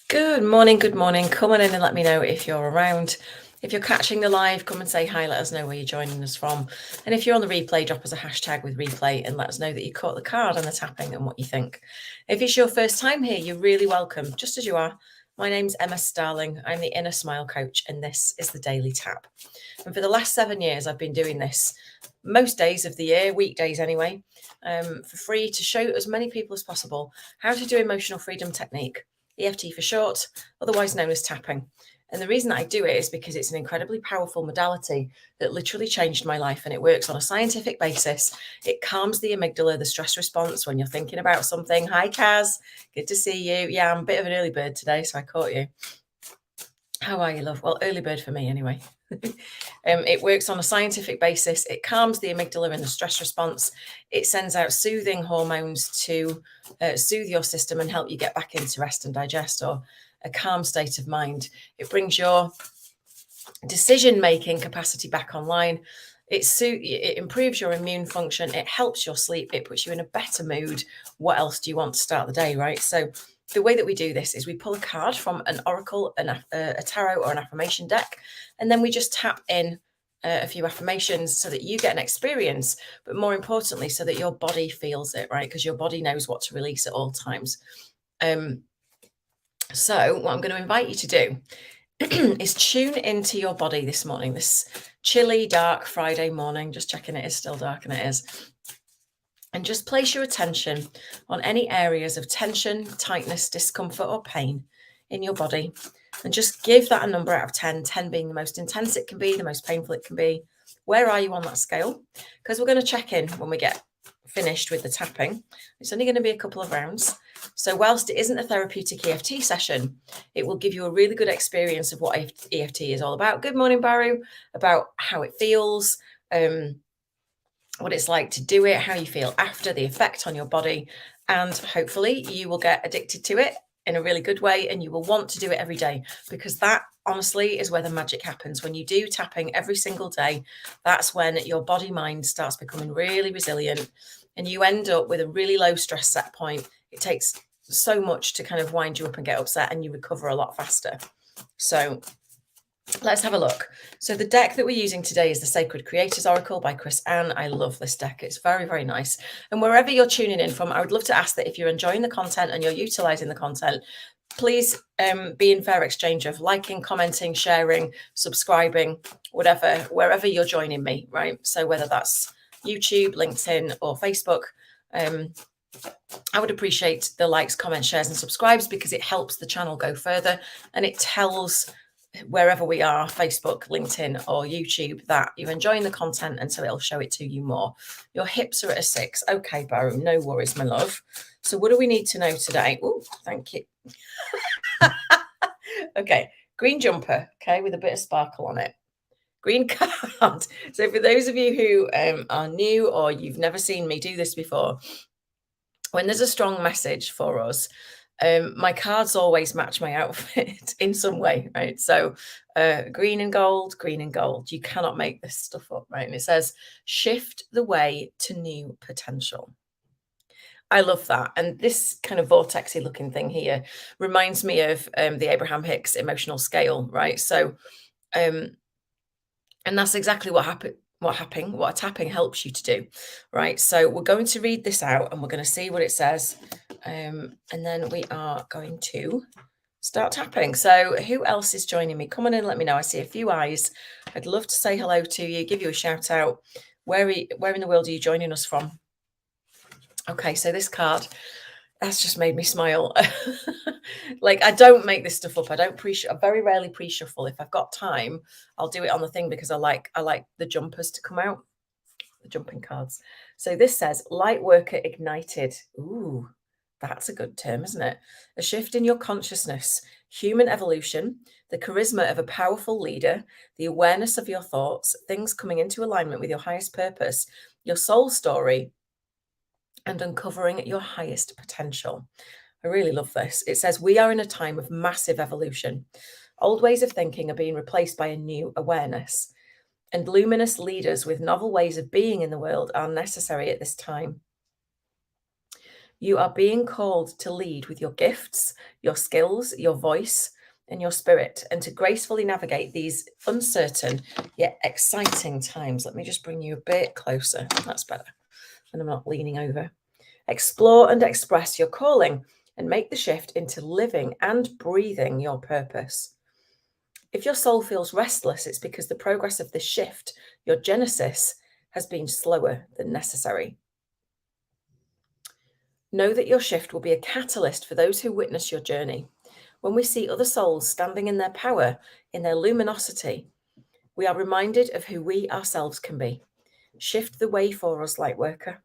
Good morning, good morning. Come on in and let me know if you're around. If you're catching the live, come and say hi, let us know where you're joining us from. And if you're on the replay, drop us a hashtag with replay and let us know that you caught the card and the tapping and what you think. If it's your first time here, you're really welcome, just as you are. My name's Emma Starling. I'm the Inner Smile Coach, and this is the Daily Tap. And for the last 7 years, I've been doing this most days of the year, weekdays anyway, for free to show as many people as possible how to do emotional freedom technique. EFT for short, otherwise known as tapping. And the reason that I do it is because it's an incredibly powerful modality that literally changed my life, and it works on a scientific basis. It calms the amygdala, the stress response when you're thinking about something. Hi, Kaz. Good to see you. Yeah, I'm a bit of an early bird today, so I caught you. How are you, love? Well, early bird for me anyway. It works on a scientific basis. It calms the amygdala and the stress response. It sends out soothing hormones to soothe your system and help you get back into rest and digest, or a calm state of mind. It brings your decision-making capacity back online. It improves your immune function. It helps your sleep. It puts you in a better mood. What else do you want to start the day, right? So the way that we do this is we pull a card from an oracle, a tarot, or an affirmation deck, and then we just tap in a few affirmations so that you get an experience, but more importantly, so that your body feels it, right? Because your body knows what to release at all times. So what I'm going to invite you to do is tune into your body this morning, this chilly, dark Friday morning. Just checking it is still dark, and it is. And just place your attention on any areas of tension, tightness, discomfort, or pain in your body. And just give that a number out of 10, 10 being the most intense it can be, the most painful it can be. Where are you on that scale? Because we're going to check in when we get finished with the tapping. It's only going to be a couple of rounds. So whilst it isn't a therapeutic EFT session, it will give you a really good experience of what EFT is all about. Good morning, Baru. About how it feels, what it's like to do it, how you feel after, the effect on your body, and hopefully you will get addicted to it in a really good way, and you will want to do it every day, because that honestly is where the magic happens. When you do tapping every single day, that's when your body mind starts becoming really resilient, and you end up with a really low stress set point. It takes so much to kind of wind you up and get upset, and you recover a lot faster. So let's have a look. So the deck that we're using today is the Sacred Creators Oracle by Chris Anne. I love this deck. It's very, very nice. And wherever you're tuning in from, I would love to ask that if you're enjoying the content and you're utilizing the content, please be in fair exchange of liking, commenting, sharing, subscribing, whatever, wherever you're joining me, right? So whether that's YouTube, LinkedIn, or Facebook, I would appreciate the likes, comments, shares, and subscribes, because it helps the channel go further, and it tells wherever we are, Facebook, LinkedIn, or YouTube, that you're enjoying the content, and so it'll show it to you more. Your hips are at a 6. Okay, Baru, no worries, my love. So what do we need to know today? Oh, thank you. Okay, green jumper, okay, with a bit of sparkle on it. Green card. So for those of you who are new, or you've never seen me do this before, when there's a strong message for us, my cards always match my outfit in some way, right? So green and gold, green and gold. You cannot make this stuff up, right? And it says, shift the way to new potential. I love that. And this kind of vortexy looking thing here reminds me of the Abraham Hicks emotional scale, right? So, and that's exactly what a tapping helps you to do, right? So we're going to read this out, and we're going to see what it says. And then we are going to start tapping. So who else is joining me? Come on in, let me know. I see a few eyes. I'd love to say hello to you, give you a shout out. Where in the world are you joining us from? Okay, so this card, that's just made me smile. Like, I don't make this stuff up. I very rarely pre-shuffle. If I've got time, I'll do it on the thing, because I like the jumpers to come out, the jumping cards. So this says light worker ignited. Ooh, that's a good term, isn't it? A shift in your consciousness, human evolution, the charisma of a powerful leader, the awareness of your thoughts, things coming into alignment with your highest purpose, your soul story, and uncovering your highest potential. I really love this. It says, we are in a time of massive evolution. Old ways of thinking are being replaced by a new awareness, and luminous leaders with novel ways of being in the world are necessary at this time. You are being called to lead with your gifts, your skills, your voice, and your spirit, and to gracefully navigate these uncertain yet exciting times. Let me just bring you a bit closer. That's better. And I'm not leaning over. Explore and express your calling and make the shift into living and breathing your purpose. If your soul feels restless, it's because the progress of this shift, your genesis, has been slower than necessary. Know that your shift will be a catalyst for those who witness your journey. When we see other souls standing in their power, in their luminosity, we are reminded of who we ourselves can be. Shift the way for us, light worker.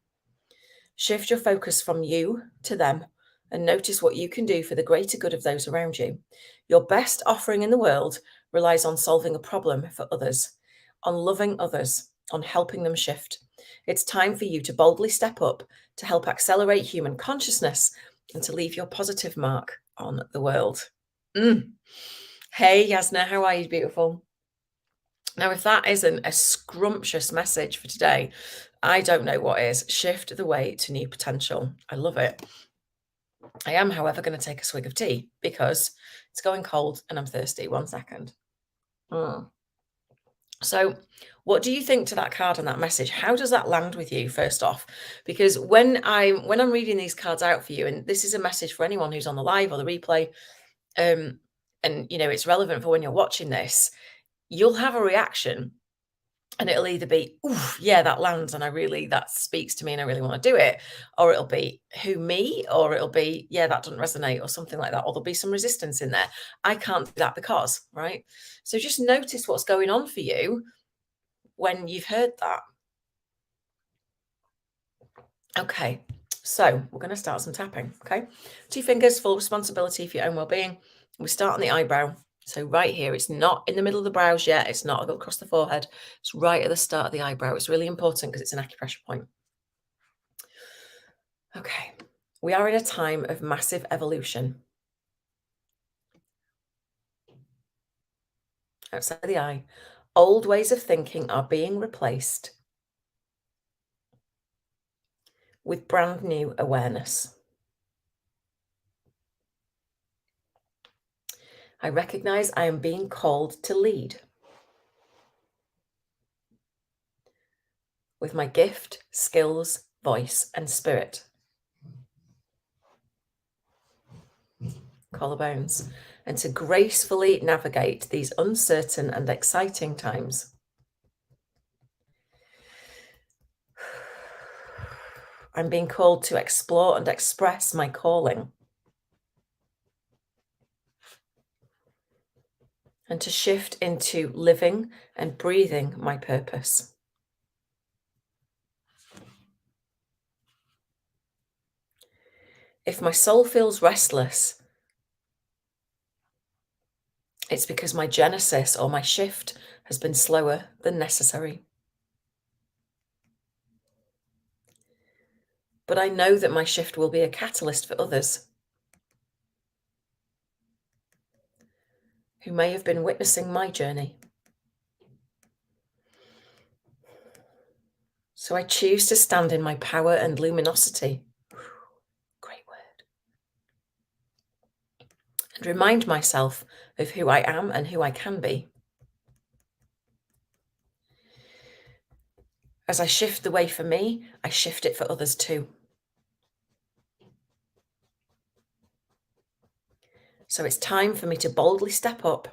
Shift your focus from you to them and notice what you can do for the greater good of those around you. Your best offering in the world relies on solving a problem for others, on loving others, on helping them shift. It's time for you to boldly step up to help accelerate human consciousness and to leave your positive mark on the world. Hey, Yasna, how are you, beautiful? Now, if that isn't a scrumptious message for today, I don't know what is. Shift the way to new potential. I love it. I am, however, going to take a swig of tea because it's going cold and I'm thirsty. 1 second. So what do you think to that card and that message? How does that land with you, first off? Because when I'm reading these cards out for you, and this is a message for anyone who's on the live or the replay, and you know, it's relevant for when you're watching this, you'll have a reaction. And it'll either be, ooh, yeah, that lands and that speaks to me and I really want to do it. Or it'll be, who, me? Or it'll be, yeah, that doesn't resonate or something like that. Or there'll be some resistance in there. I can't do that because, right? So just notice what's going on for you when you've heard that. Okay, so we're going to start some tapping, okay? 2 fingers, full responsibility for your own well-being. We start on the eyebrow. So right here, it's not in the middle of the brows yet. It's not across the forehead. It's right at the start of the eyebrow. It's really important because it's an acupressure point. Okay, we are in a time of massive evolution. Outside the eye, old ways of thinking are being replaced with brand new awareness. I recognize I am being called to lead with my gift, skills, voice, and spirit. Collarbones. And to gracefully navigate these uncertain and exciting times. I'm being called to explore and express my calling. And to shift into living and breathing my purpose. If my soul feels restless, it's because my genesis or my shift has been slower than necessary. But I know that my shift will be a catalyst for others who may have been witnessing my journey. So I choose to stand in my power and luminosity. Great word. And remind myself of who I am and who I can be. As I shift the way for me, I shift it for others too. So it's time for me to boldly step up,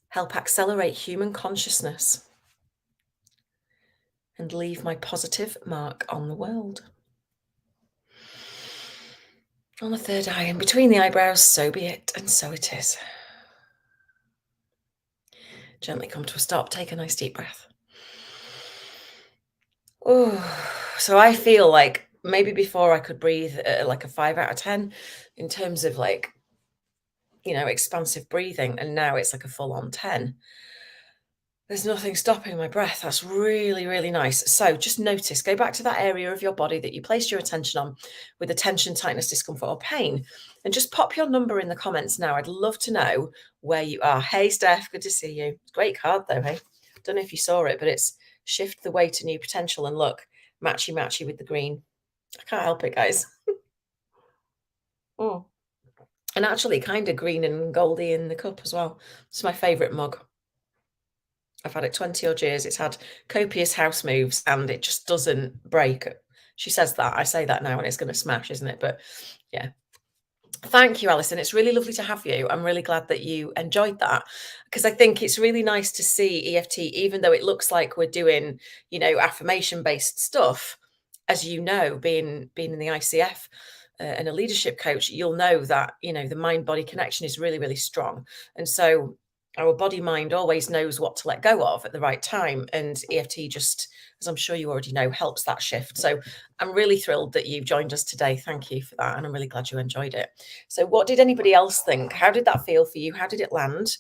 help accelerate human consciousness, and leave my positive mark on the world. On the third eye and between the eyebrows, so be it, and so it is. Gently come to a stop, take a nice deep breath. Oh, so I feel like maybe before I could breathe like a 5 out of 10 in terms of like, you know, expansive breathing. And now it's like a full on 10. There's nothing stopping my breath. That's really, really nice. So just notice, go back to that area of your body that you placed your attention on with the tension, tightness, discomfort, or pain. And just pop your number in the comments now. I'd love to know where you are. Hey, Steph, good to see you. Great card though, hey? Don't know if you saw it, but it's shift the way to new potential. And look, matchy with the green. I can't help it, guys. Mm. And actually kind of green and goldy in the cup as well. It's my favourite mug. I've had it 20 odd years. It's had copious house moves and it just doesn't break. She says that. I say that now and it's going to smash, isn't it? But yeah. Thank you, Alison. It's really lovely to have you. I'm really glad that you enjoyed that because I think it's really nice to see EFT, even though it looks like we're doing, affirmation based stuff. As you know, being in the ICF and a leadership coach, you'll know that the mind body connection is really, really strong, and so our body mind always knows what to let go of at the right time. And EFT just, as I'm sure you already know, helps that shift. So I'm really thrilled that you joined us today. Thank you for that. And I'm really glad you enjoyed it. So what did anybody else think? How did that feel for you? How did it land?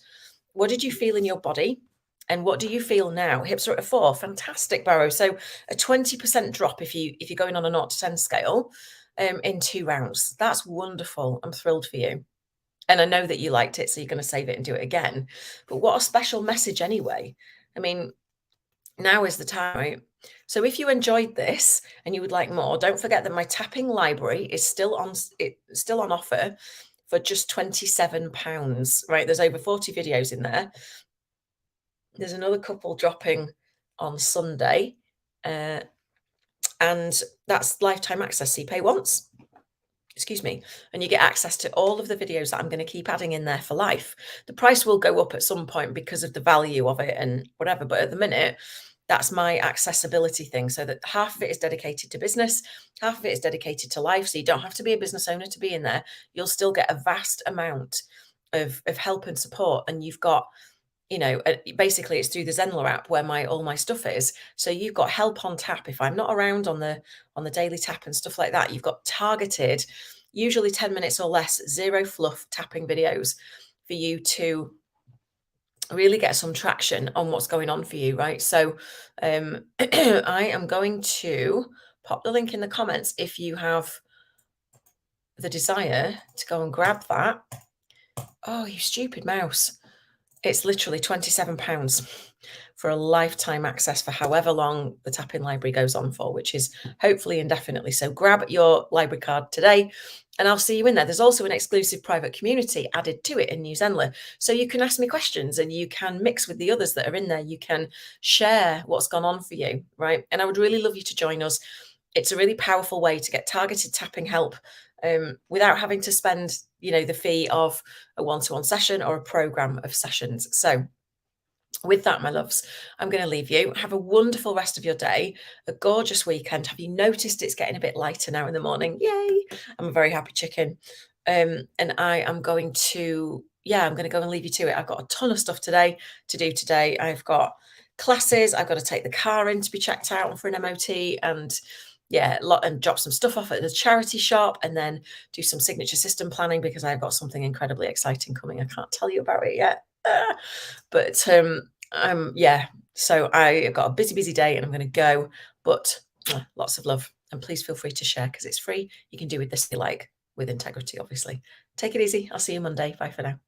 What did you feel in your body? And what do you feel now? Hips are at a 4. Fantastic, Barrow. So a 20% drop if you're going on a 0 to 10 scale in 2 rounds. That's wonderful. I'm thrilled for you. And I know that you liked it, so you're going to save it and do it again. But what a special message anyway. I mean, now is the time, right? So if you enjoyed this and you would like more, don't forget that my tapping library is still on offer for just £27, right? There's over 40 videos in there. There's another couple dropping on Sunday. And that's lifetime access. So you pay once, and you get access to all of the videos that I'm going to keep adding in there for life. The price will go up at some point because of the value of it and whatever, but at the minute, that's my accessibility thing. So that half of it is dedicated to business, half of it is dedicated to life. So you don't have to be a business owner to be in there. You'll still get a vast amount of help and support. And you've got, basically it's through the Zenler app where all my stuff is. So you've got help on tap. If I'm not around on the daily tap and stuff like that, you've got targeted, usually 10 minutes or less, zero fluff tapping videos for you to really get some traction on what's going on for you, right? So I am going to pop the link in the comments if you have the desire to go and grab that. Oh, you stupid mouse. It's literally £27 for a lifetime access for however long the tapping library goes on for, which is hopefully indefinitely. So grab your library card today and I'll see you in there. There's also an exclusive private community added to it in New Zenler. So you can ask me questions and you can mix with the others that are in there. You can share what's gone on for you, right? And I would really love you to join us. It's a really powerful way to get targeted tapping help without having to spend, the fee of a one-to-one session or a program of sessions. So with that, my loves, I'm going to leave you. Have a wonderful rest of your day, a gorgeous weekend. Have you noticed it's getting a bit lighter now in the morning? Yay! I'm a very happy chicken. And I am going to, I'm going to go and leave you to it. I've got a ton of stuff to do today. I've got classes. I've got to take the car in to be checked out for an MOT and and drop some stuff off at the charity shop and then do some signature system planning because I've got something incredibly exciting coming. I can't tell you about it yet. But so I've got a busy day and I'm going to go, but lots of love and please feel free to share because it's free. You can do with this if you like, with integrity, obviously. Take it easy. I'll see you Monday. Bye for now.